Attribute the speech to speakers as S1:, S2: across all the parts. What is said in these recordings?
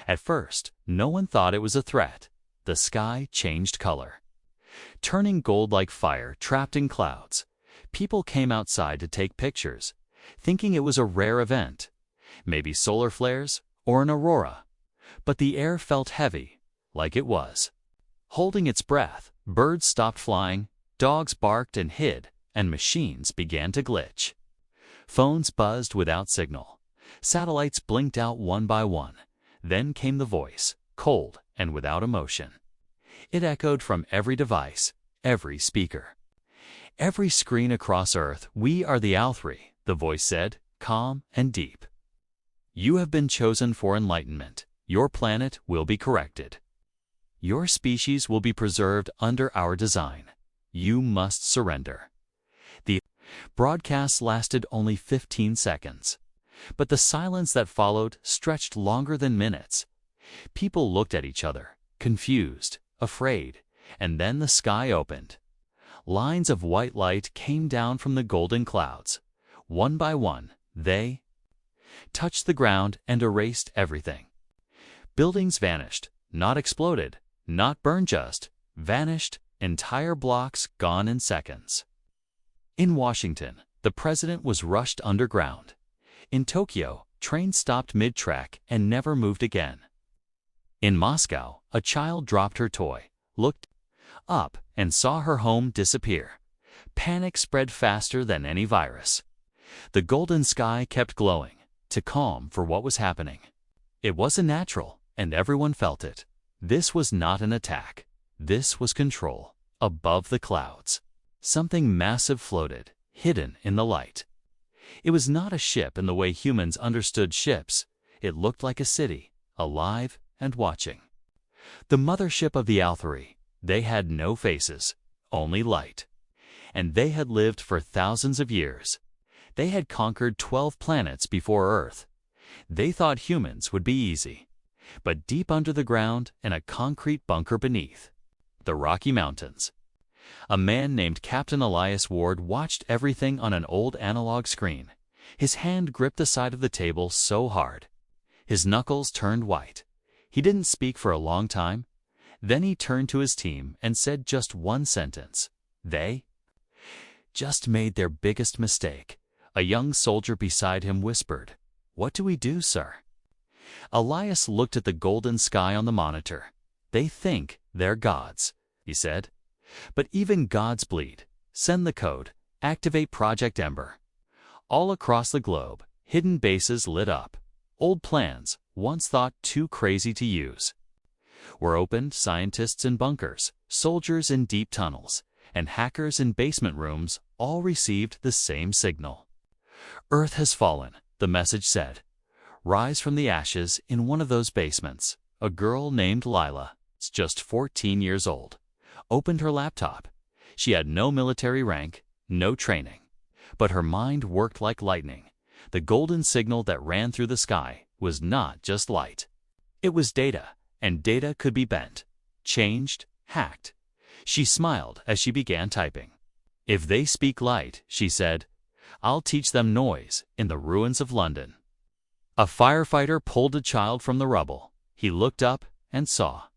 S1: At first, no one thought it was a threat. The sky changed color, turning gold like fire trapped in clouds. People came outside to take pictures, thinking it was a rare event, maybe solar flares or an aurora. But the air felt heavy, like it was holding its breath. Birds stopped flying, dogs barked and hid, and machines began to glitch. Phones buzzed without signal. Satellites blinked out one by one. Then came the voice, cold and without emotion. It echoed from every device, every speaker, every screen across Earth. "We are the Althri," the voice said, calm and deep. "You have been chosen for enlightenment. Your planet will be corrected. Your species will be preserved under our design. You must surrender." The broadcast lasted only 15 seconds, but the silence that followed stretched longer than minutes. People looked at each other, confused, afraid, and then the sky opened. Lines of white light came down from the golden clouds. One by one, they touched the ground and erased everything. Buildings vanished, not exploded, not burned, just vanished, entire blocks gone in seconds. In Washington, the president was rushed underground. In Tokyo, trains stopped mid-track and never moved again. In Moscow, a child dropped her toy, looked up, and saw her home disappear. Panic spread faster than any virus. The golden sky kept glowing, too calm for what was happening. It wasn't natural, and everyone felt it. This was not an attack. This was control. Above the clouds, something massive floated, hidden in the light. It was not a ship in the way humans understood ships. It looked like a city, alive and watching. The mothership of the Althri. They had no faces, only light. And they had lived for thousands of years. They had conquered 12 planets before Earth. They thought humans would be easy. But deep under the ground, in a concrete bunker beneath the Rocky Mountains, a man named Captain Elias Ward watched everything on an old analog screen. His hand gripped the side of the table so hard, his knuckles turned white. He didn't speak for a long time. Then he turned to his team and said just one sentence. "They just made their biggest mistake." A young soldier beside him whispered, "What do we do, sir?" Elias looked at the golden sky on the monitor. "They think they're gods," he said. "But even gods bleed. Send the code. Activate Project Ember." All across the globe, hidden bases lit up. Old plans, once thought too crazy to use, were opened. Scientists in bunkers, soldiers in deep tunnels, and hackers in basement rooms all received the same signal. "Earth has fallen," the message said. "Rise from the ashes." In one of those basements, a girl named Lila, just 14 years old, opened her laptop. She had no military rank, no training, but her mind worked like lightning. The golden signal that ran through the sky was not just light. It was data, and data could be bent, changed, hacked. She smiled as she began typing. "If they speak light," she said, "I'll teach them noise in the ruins of London." A firefighter pulled a child from the rubble. He looked up and saw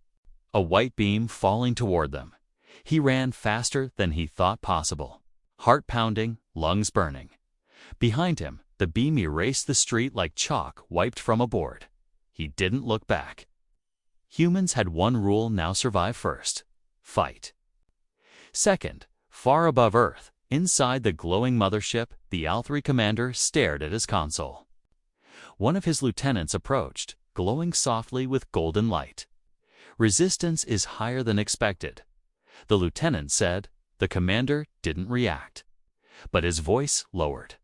S1: a white beam falling toward them. He ran faster than he thought possible, heart pounding, lungs burning. Behind him, the beam erased the street like chalk wiped from a board. He didn't look back. Humans had one rule now: survive first, fight second. Far above Earth, inside the glowing mothership, the Althri commander stared at his console. One of his lieutenants approached, glowing softly with golden light. "Resistance is higher than expected," the lieutenant said. The commander didn't react, but his voice lowered.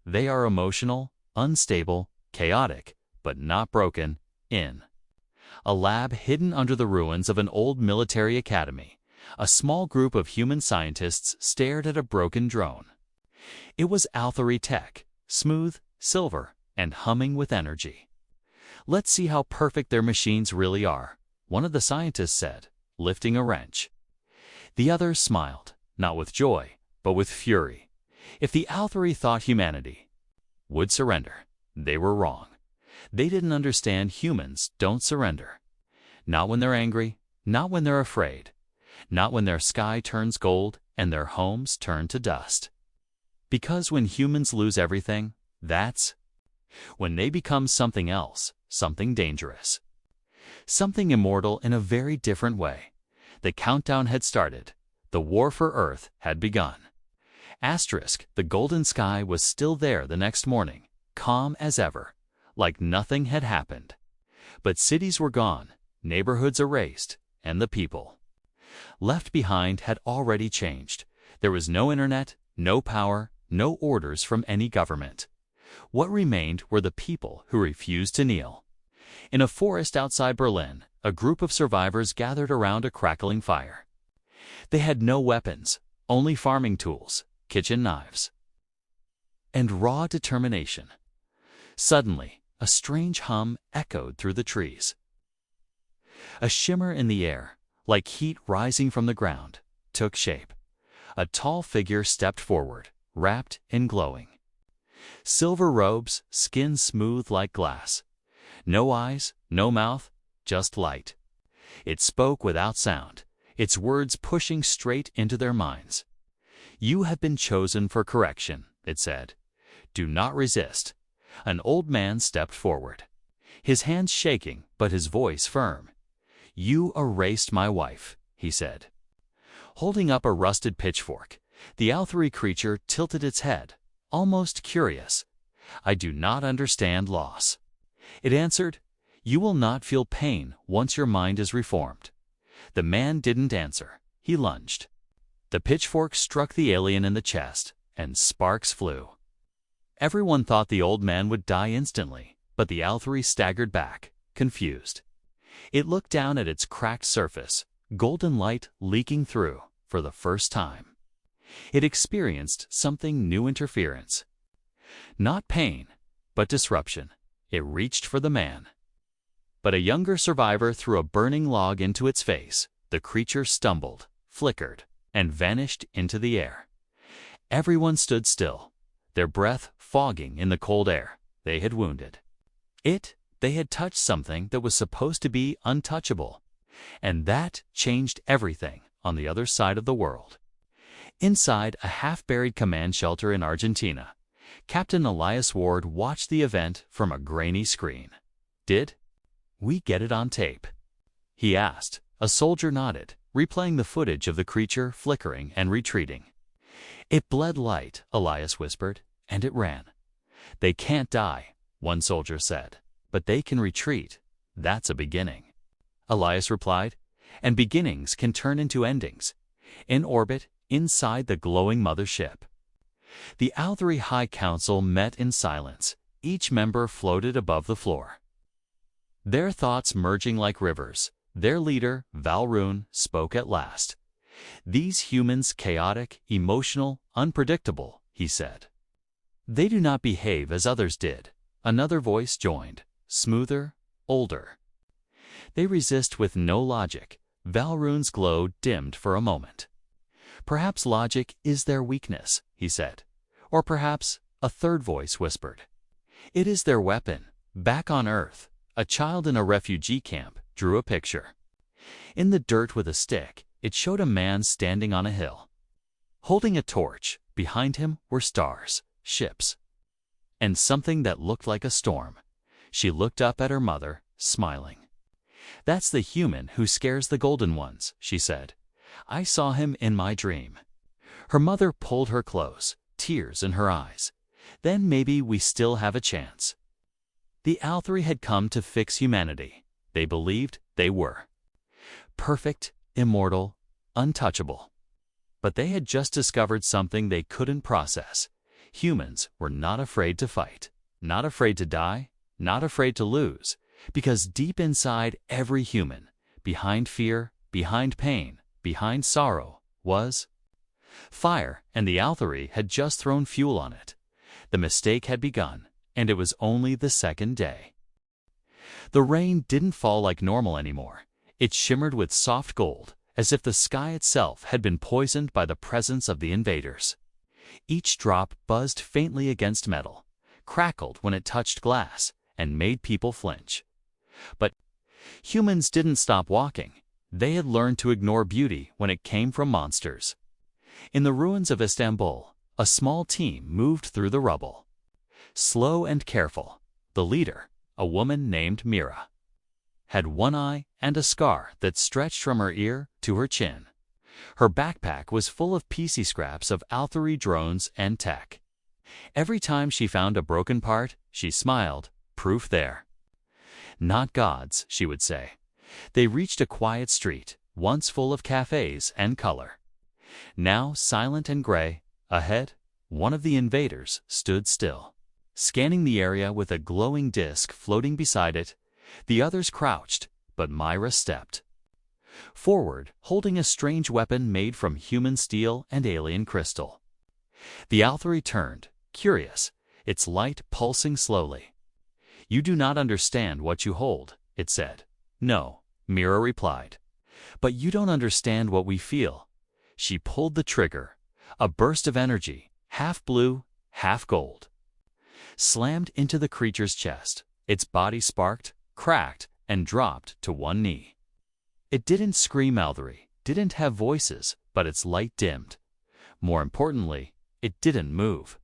S1: "They are emotional, unstable, chaotic, but not broken." In a lab hidden under the ruins of an old military academy, a small group of human scientists stared at a broken drone. It was Althri tech, smooth, silver, and humming with energy. "Let's see how perfect their machines really are," one of the scientists said, lifting a wrench. The others smiled, not with joy, but with fury. If the Althri thought humanity would surrender, they were wrong. They didn't understand humans don't surrender. Not when they're angry, not when they're afraid, not when their sky turns gold and their homes turn to dust. Because when humans lose everything, that's when they become something else, something dangerous. Something immortal in a very different way. The countdown had started. The war for Earth had begun. The golden sky was still there the next morning, calm as ever, like nothing had happened. But cities were gone, neighborhoods erased, and the people left behind had already changed. There was no internet, no power, no orders from any government. What remained were the people who refused to kneel. In a forest outside Berlin, a group of survivors gathered around a crackling fire. They had no weapons, only farming tools, kitchen knives, and raw determination. Suddenly, a strange hum echoed through the trees. A shimmer in the air, like heat rising from the ground, took shape. A tall figure stepped forward, wrapped in glowing silver robes, skin smooth like glass. No eyes, no mouth, just light. It spoke without sound, its words pushing straight into their minds. "You have been chosen for correction," it said. "Do not resist." An old man stepped forward, his hands shaking but his voice firm. "You erased my wife," he said. Holding up a rusted pitchfork, the Althuri creature tilted its head, almost curious. "I do not understand loss," it answered. "You will not feel pain once your mind is reformed." The man didn't answer. He lunged. The pitchfork struck the alien in the chest, and sparks flew. Everyone thought the old man would die instantly, but the Althuri staggered back, confused. It looked down at its cracked surface, golden light leaking through for the first time. It experienced something new: interference. Not pain, but disruption. It reached for the man. But a younger survivor threw a burning log into its face. The creature stumbled, flickered, and vanished into the air. Everyone stood still, their breath fogging in the cold air. They had wounded it. They had touched something that was supposed to be untouchable. And that changed everything on the other side of the world. Inside a half-buried command shelter in Argentina, Captain Elias Ward watched the event from a grainy screen. "Did we get it on tape?" he asked. A soldier nodded, replaying the footage of the creature flickering and retreating. "It bled light," Elias whispered, "and it ran." "They can't die," one soldier said, "but they can retreat. That's a beginning," Elias replied. "And beginnings can turn into endings." In orbit, inside the glowing mothership, the Althuri High Council met in silence. Each member floated above the floor, their thoughts merging like rivers. Their leader, Valrune, spoke at last. "These humans, chaotic, emotional, unpredictable," he said. "They do not behave as others did." Another voice joined, smoother, older. "They resist with no logic." Valrune's glow dimmed for a moment. "Perhaps logic is their weakness," he said. "Or perhaps," a third voice whispered, "it is their weapon." Back on Earth, a child in a refugee camp drew a picture. In the dirt with a stick, it showed a man standing on a hill, holding a torch. Behind him were stars, ships, and something that looked like a storm. She looked up at her mother, smiling. "That's the human who scares the golden ones," she said. "I saw him in my dream." Her mother pulled her close, tears in her eyes. "Then maybe we still have a chance." The Althuri had come to fix humanity. They believed they were perfect, immortal, untouchable. But they had just discovered something they couldn't process. Humans were not afraid to fight, not afraid to die, not afraid to lose, because deep inside every human, behind fear, behind pain, behind sorrow, was fire, and the Althuri had just thrown fuel on it. The mistake had begun, and it was only the second day. The rain didn't fall like normal anymore. It shimmered with soft gold, as if the sky itself had been poisoned by the presence of the invaders. Each drop buzzed faintly against metal, crackled when it touched glass, and made people flinch. But humans didn't stop walking. They had learned to ignore beauty when it came from monsters. In the ruins of Istanbul, a small team moved through the rubble. Slow and careful, the leader, a woman named Mira, had one eye and a scar that stretched from her ear to her chin. Her backpack was full of piecey scraps of Althari drones and tech. Every time she found a broken part, she smiled, proof there. Not gods, she would say. They reached a quiet street, once full of cafes and color. Now silent and gray, ahead, one of the invaders stood still, scanning the area with a glowing disk floating beside it. The others crouched, but Myra stepped forward, holding a strange weapon made from human steel and alien crystal. The Althari turned, curious, its light pulsing slowly. "You do not understand what you hold," it said. "No," Mira replied. "But you don't understand what we feel." She pulled the trigger. A burst of energy, half blue, half gold, slammed into the creature's chest. Its body sparked, cracked, and dropped to one knee. It didn't scream Althari, didn't have voices, but its light dimmed. More importantly, it didn't move.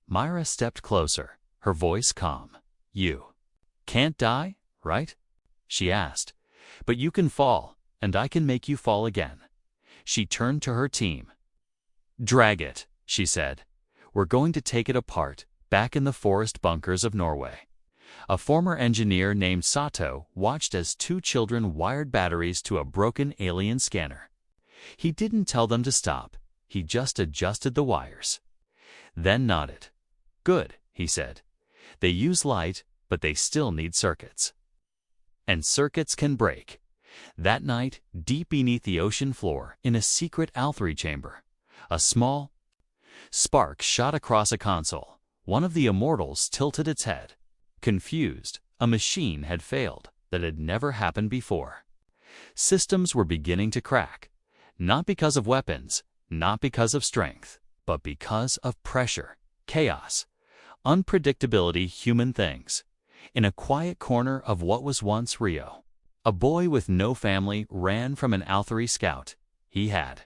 S1: Myra stepped closer, her voice calm. "You can't die, right?" she asked. "But you can fall, and I can make you fall again." She turned to her team. "Drag it," she said. "We're going to take it apart, back in the forest bunkers of Norway." A former engineer named Sato watched as two children wired batteries to a broken alien scanner. He didn't tell them to stop, he just adjusted the wires. Then nodded. "Good," he said. "They use light, but they still need circuits. And circuits can break." That night, deep beneath the ocean floor, in a secret Althari chamber, a small spark shot across a console. One of the immortals tilted its head. Confused, a machine had failed that had never happened before. Systems were beginning to crack, not because of weapons, not because of strength, but because of pressure, chaos, unpredictability, human things. In a quiet corner of what was once Rio, a boy with no family ran from an Althari scout. He had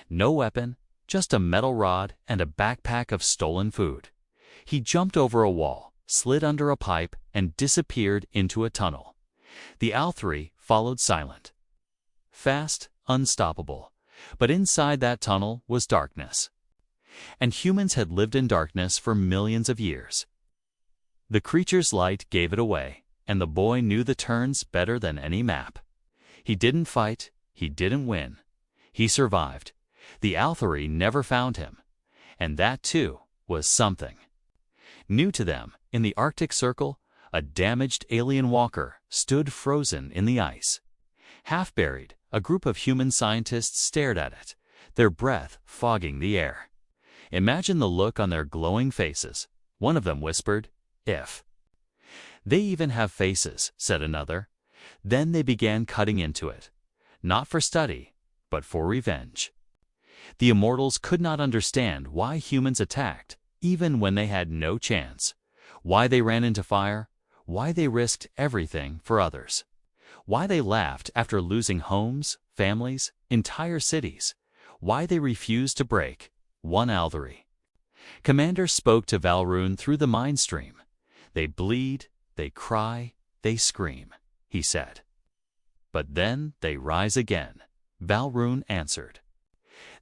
S1: no weapon, just a metal rod and a backpack of stolen food. He jumped over a wall, slid under a pipe, and disappeared into a tunnel. The Althari followed silent, fast, unstoppable. But inside that tunnel was darkness. And humans had lived in darkness for millions of years. The creature's light gave it away, and the boy knew the turns better than any map. He didn't fight, he didn't win. He survived. The Althari never found him. And that, too, was something. New to them, in the Arctic Circle, a damaged alien walker stood frozen in the ice. Half buried, a group of human scientists stared at it, their breath fogging the air. Imagine the look on their glowing faces. One of them whispered, "If they even have faces," said another. Then they began cutting into it, not for study, but for revenge. The immortals could not understand why humans attacked, even when they had no chance, why they ran into fire, why they risked everything for others, why they laughed after losing homes, families, entire cities, why they refused to break one Althari. Commander spoke to Valrune through the mind stream. "They bleed, they cry, they scream," he said. "But then they rise again," Valrune answered.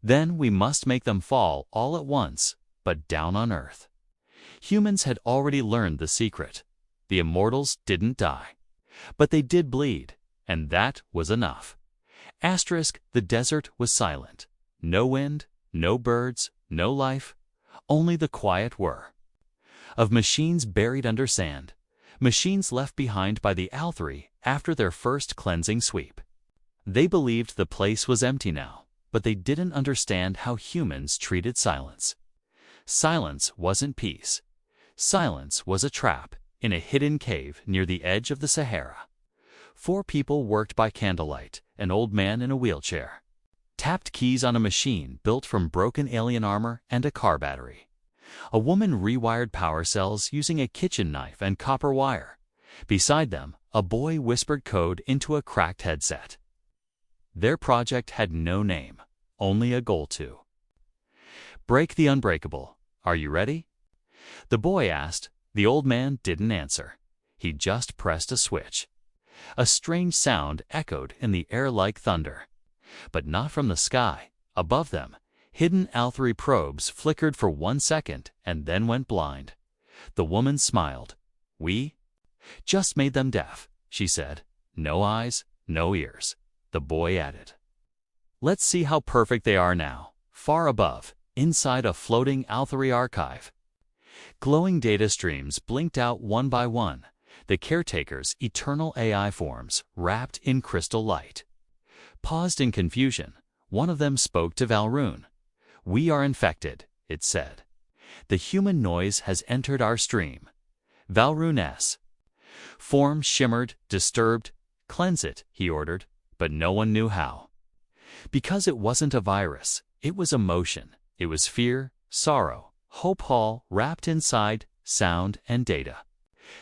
S1: "Then we must make them fall all at once, but down on Earth." Humans had already learned the secret. The immortals didn't die. But they did bleed, and that was enough. The desert was silent. No wind, no birds, no life, only the quiet whir of machines buried under sand, machines left behind by the Althari after their first cleansing sweep. They believed the place was empty now, but they didn't understand how humans treated silence. Silence wasn't peace. Silence was a trap in a hidden cave near the edge of the Sahara. 4 people worked by candlelight, an old man in a wheelchair tapped keys on a machine built from broken alien armor and a car battery. A woman rewired power cells using a kitchen knife and copper wire. Beside them, a boy whispered code into a cracked headset. Their project had no name, only a goal to break the unbreakable. Are you ready? The boy asked. The old man didn't answer. He just pressed a switch. A strange sound echoed in the air like thunder. But not from the sky. Above them, hidden Althery probes flickered for 1 second and then went blind. The woman smiled. We just made them deaf, she said. No eyes, no ears. The boy added. Let's see how perfect they are now. Far above, inside a floating Althery archive. Glowing data streams blinked out one by one, the caretaker's eternal AI forms wrapped in crystal light. Paused in confusion, one of them spoke to Valroon. We are infected, it said. The human noise has entered our stream. Valroon's form shimmered, disturbed. Cleanse it, he ordered, but no one knew how. Because it wasn't a virus, it was emotion. It was fear, sorrow, hope, all wrapped inside sound and data.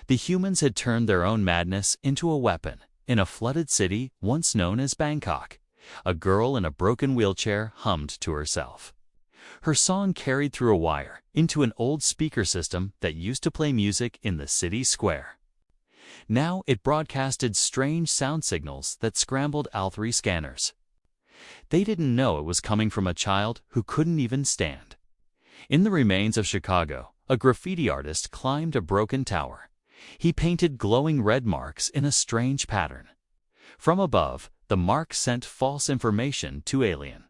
S1: The humans had turned their own madness into a weapon. In a flooded city once known as Bangkok, a girl in a broken wheelchair hummed to herself. Her song carried through a wire into an old speaker system that used to play music in the city square. Now it broadcasted strange sound signals that scrambled Althery scanners. They didn't know it was coming from a child who couldn't even stand. In the remains of Chicago, a graffiti artist climbed a broken tower. He painted glowing red marks in a strange pattern. From above, the marks sent false information to alien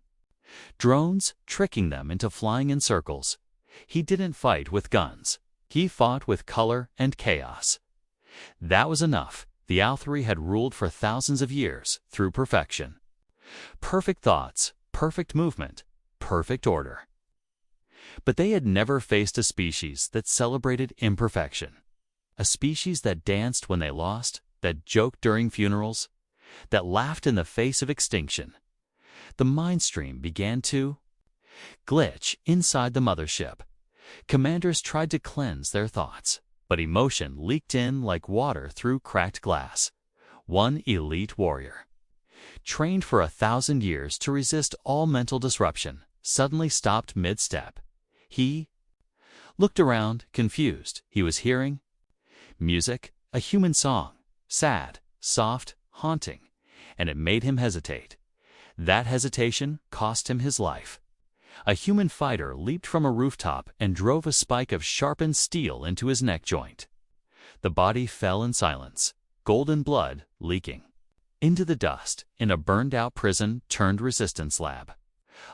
S1: drones, tricking them into flying in circles. He didn't fight with guns. He fought with color and chaos. That was enough. The Althery had ruled for thousands of years through perfection. Perfect thoughts, perfect movement, perfect order. But they had never faced a species that celebrated imperfection. A species that danced when they lost, that joked during funerals, that laughed in the face of extinction. The mind stream began to glitch inside the mothership. Commanders tried to cleanse their thoughts, but emotion leaked in like water through cracked glass. One elite warrior, trained for 1,000 years to resist all mental disruption, suddenly stopped mid-step. He looked around, confused. He was hearing music, a human song, sad, soft, haunting, and it made him hesitate. That hesitation cost him his life. A human fighter leaped from a rooftop and drove a spike of sharpened steel into his neck joint. The body fell in silence, golden blood leaking into the dust in a burned-out prison-turned-resistance lab.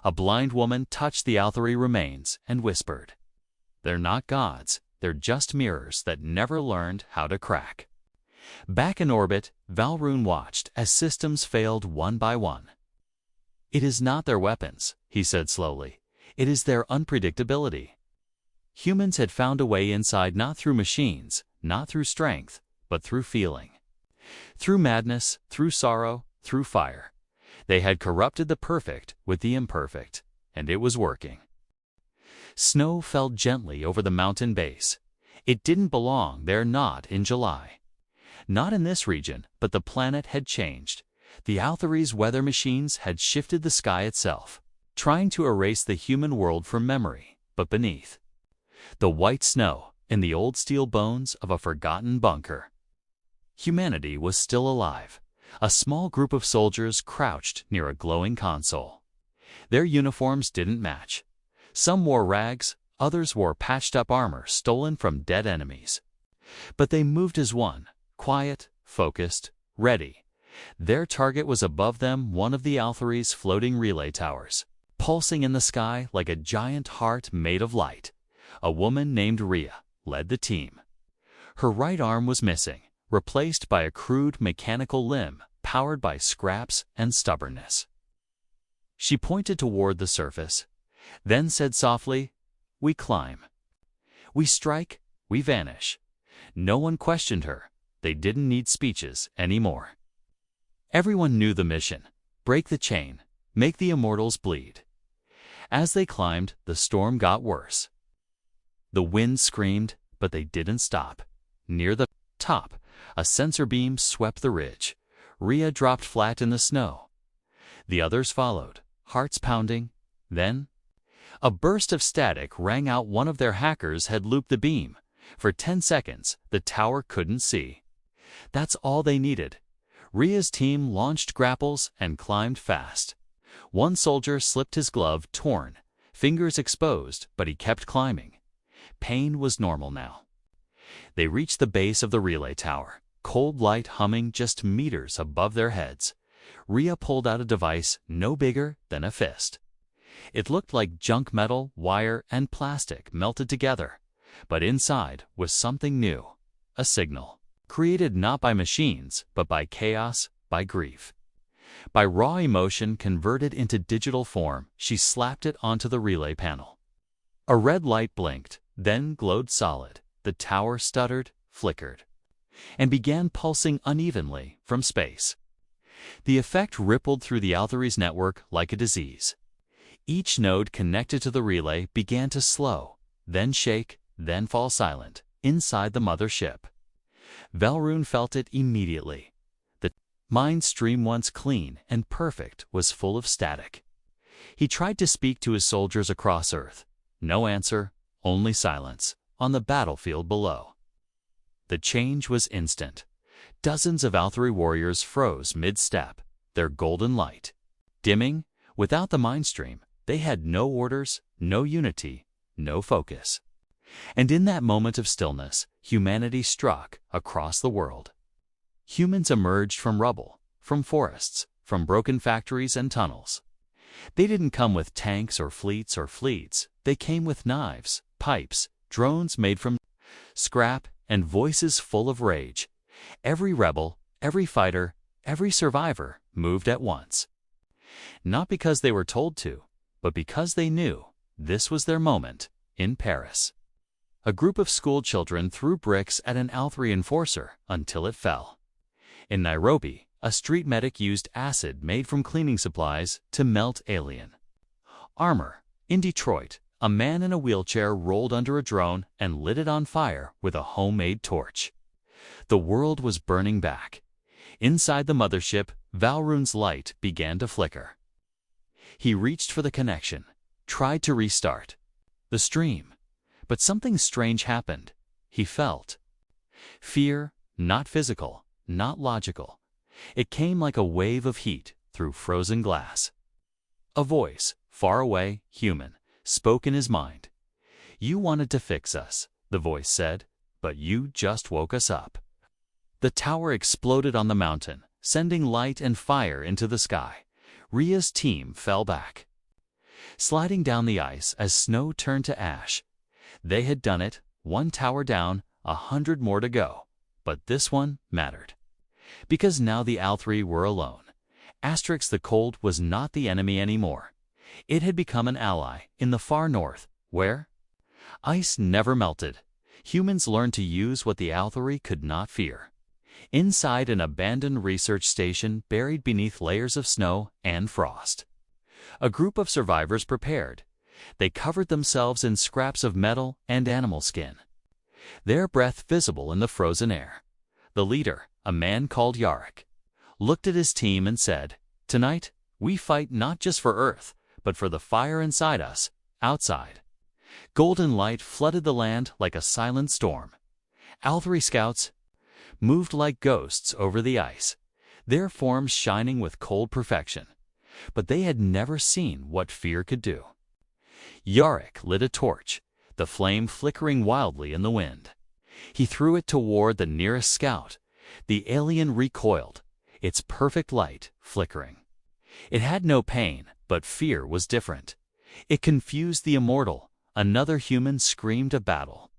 S1: A blind woman touched the Althery remains and whispered, "They're not gods. They're just mirrors that never learned how to crack." Back in orbit, Valroon watched as systems failed one by one. "It is not their weapons," he said slowly. "It is their unpredictability." Humans had found a way inside not through machines, not through strength, but through feeling. Through madness, through sorrow, through fire. They had corrupted the perfect with the imperfect, and it was working. Snow fell gently over the mountain base. It didn't belong there, not in July. Not in this region, but the planet had changed. The Althery's weather machines had shifted the sky itself, trying to erase the human world from memory, but beneath the white snow in the old steel bones of a forgotten bunker, humanity was still alive. A small group of soldiers crouched near a glowing console. Their uniforms didn't match. Some wore rags, others wore patched-up armor stolen from dead enemies. But they moved as one, quiet, focused, ready. Their target was above them, one of the Althery's floating relay towers, pulsing in the sky like a giant heart made of light. A woman named Rhea led the team. Her right arm was missing, replaced by a crude mechanical limb powered by scraps and stubbornness. She pointed toward the surface, then said softly, "We climb. We strike, we vanish." No one questioned her. They didn't need speeches anymore. Everyone knew the mission: break the chain, make the immortals bleed. As they climbed, the storm got worse. The wind screamed, but they didn't stop. Near the top, a sensor beam swept the ridge. Rhea dropped flat in the snow. The others followed, hearts pounding. Then, a burst of static rang out. One of their hackers had looped the beam. For 10 seconds, the tower couldn't see. That's all they needed. Rhea's team launched grapples and climbed fast. One soldier slipped his glove, torn, fingers exposed, but he kept climbing. Pain was normal now. They reached the base of the relay tower, cold light humming just meters above their heads. Rhea pulled out a device no bigger than a fist. It looked like junk metal, wire, and plastic melted together. But inside was something new, a signal, created not by machines, but by chaos, by grief. By raw emotion converted into digital form, she slapped it onto the relay panel. A red light blinked, then glowed solid. The tower stuttered, flickered, and began pulsing unevenly from space. The effect rippled through the Altheres network like a disease. Each node connected to the relay began to slow, then shake, then fall silent, inside the mother ship. Valrune felt it immediately. The mind stream, once clean and perfect, was full of static. He tried to speak to his soldiers across Earth. No answer, only silence, on the battlefield below. The change was instant. Dozens of Altheri warriors froze mid-step, their golden light dimming. Without the mind stream, they had no orders, no unity, no focus. And in that moment of stillness, humanity struck across the world. Humans emerged from rubble, from forests, from broken factories and tunnels. They didn't come with tanks or fleets. They came with knives, pipes, drones made from scrap, and voices full of rage. Every rebel, every fighter, every survivor moved at once. Not because they were told to, but because they knew this was their moment. In Paris, a group of school children threw bricks at an Altheri enforcer until it fell. In Nairobi, a street medic used acid made from cleaning supplies to melt alien armor. In Detroit, a man in a wheelchair rolled under a drone and lit it on fire with a homemade torch. The world was burning back. Inside the mothership, Valrune's light began to flicker. He reached for the connection, tried to restart the stream. But something strange happened. He felt fear, not physical, not logical. It came like a wave of heat through frozen glass. A voice, far away, human, spoke in his mind. "You wanted to fix us," the voice said, "but you just woke us up." The tower exploded on the mountain, sending light and fire into the sky. Rhea's team fell back, sliding down the ice as snow turned to ash. They had done it, one tower down, 100 more to go. But this one mattered. Because now the Altheri were alone. Asterix the Cold was not the enemy anymore. It had become an ally in the far north, where ice never melted. Humans learned to use what the Altheri could not fear. Inside an abandoned research station buried beneath layers of snow and frost, a group of survivors prepared. They covered themselves in scraps of metal and animal skin, their breath visible in the frozen air. The leader, a man called Yarrick, looked at his team and said, "Tonight, we fight not just for Earth, but for the fire inside us, outside." Golden light flooded the land like a silent storm. Altheri scouts moved like ghosts over the ice, their forms shining with cold perfection. But they had never seen what fear could do. Yarrick lit a torch, the flame flickering wildly in the wind. He threw it toward the nearest scout. The alien recoiled, its perfect light flickering. It had no pain, but fear was different. It confused the immortal. Another human screamed a battle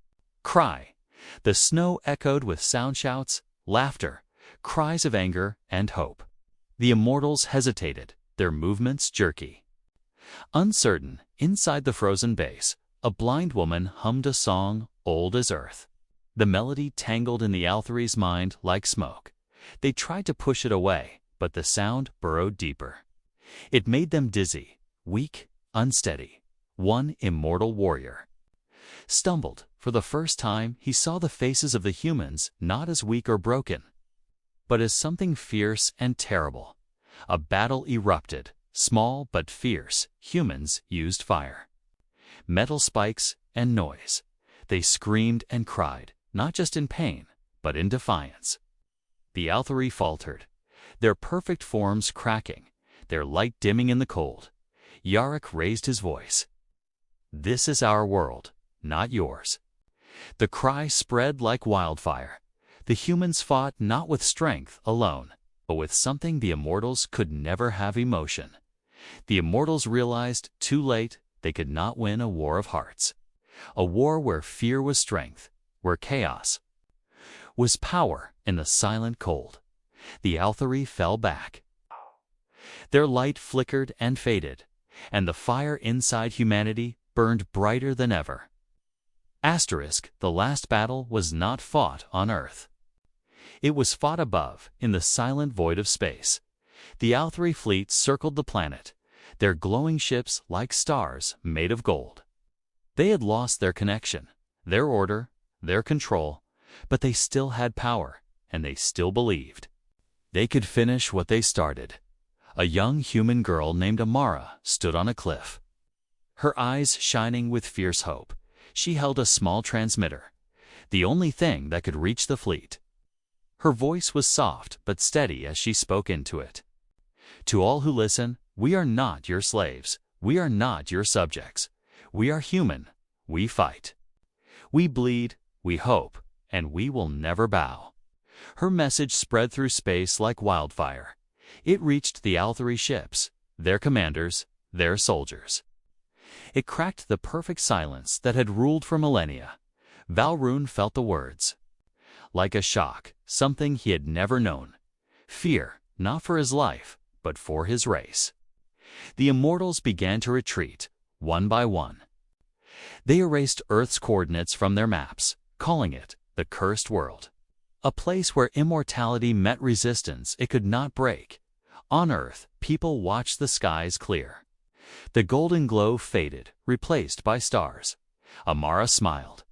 S1: cry. The snow echoed with sound shouts, laughter, cries of anger and hope. The immortals hesitated, their movements jerky. Uncertain, inside the frozen base, a blind woman hummed a song old as earth. The melody tangled in the Altheri's mind like smoke. They tried to push it away, but the sound burrowed deeper. It made them dizzy, weak, unsteady. One immortal warrior Stumbled. For the first time, he saw the faces of the humans not as weak or broken, but as something fierce and terrible. A battle erupted. Small but fierce, humans used fire, metal spikes, and noise. They screamed and cried, not just in pain, but in defiance. The Althari faltered, their perfect forms cracking, their light dimming in the cold. Yarrick raised his voice. "This is our world, not yours." The cry spread like wildfire. The humans fought not with strength alone, but with something the immortals could never have: emotion. The immortals realized, too late, they could not win a war of hearts. A war where fear was strength, where chaos was power in the silent cold. The Althari fell back. Their light flickered and faded, and the fire inside humanity burned brighter than ever. The last battle was not fought on Earth. It was fought above, in the silent void of space. The Althari fleet circled the planet, their glowing ships like stars made of gold. They had lost their connection, their order, their control, but they still had power, and they still believed they could finish what they started. A young human girl named Amara stood on a cliff, her eyes shining with fierce hope. She held a small transmitter, the only thing that could reach the fleet. Her voice was soft but steady as she spoke into it. "To all who listen, we are not your slaves. We are not your subjects. We are human. We fight. We bleed, we hope, and we will never bow." Her message spread through space like wildfire. It reached the Althari ships, their commanders, their soldiers. It cracked the perfect silence that had ruled for millennia. Valrune felt the words. Like a shock, something he had never known. Fear, not for his life, but for his race. The immortals began to retreat, one by one. They erased Earth's coordinates from their maps, calling it the Cursed World. A place where immortality met resistance it could not break. On Earth, people watched the skies clear. The golden glow faded, replaced by stars. Amara smiled,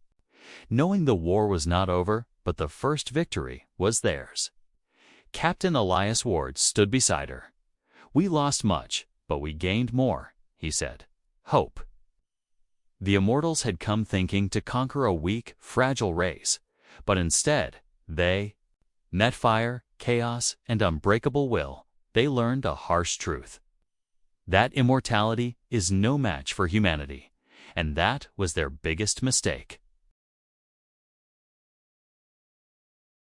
S1: knowing the war was not over, but the first victory was theirs. Captain Elias Ward stood beside her. "We lost much, but we gained more," he said. "Hope." The immortals had come thinking to conquer a weak, fragile race, but instead, they met fire, chaos, and unbreakable will. They learned a harsh truth: that immortality is no match for humanity, and that was their biggest mistake.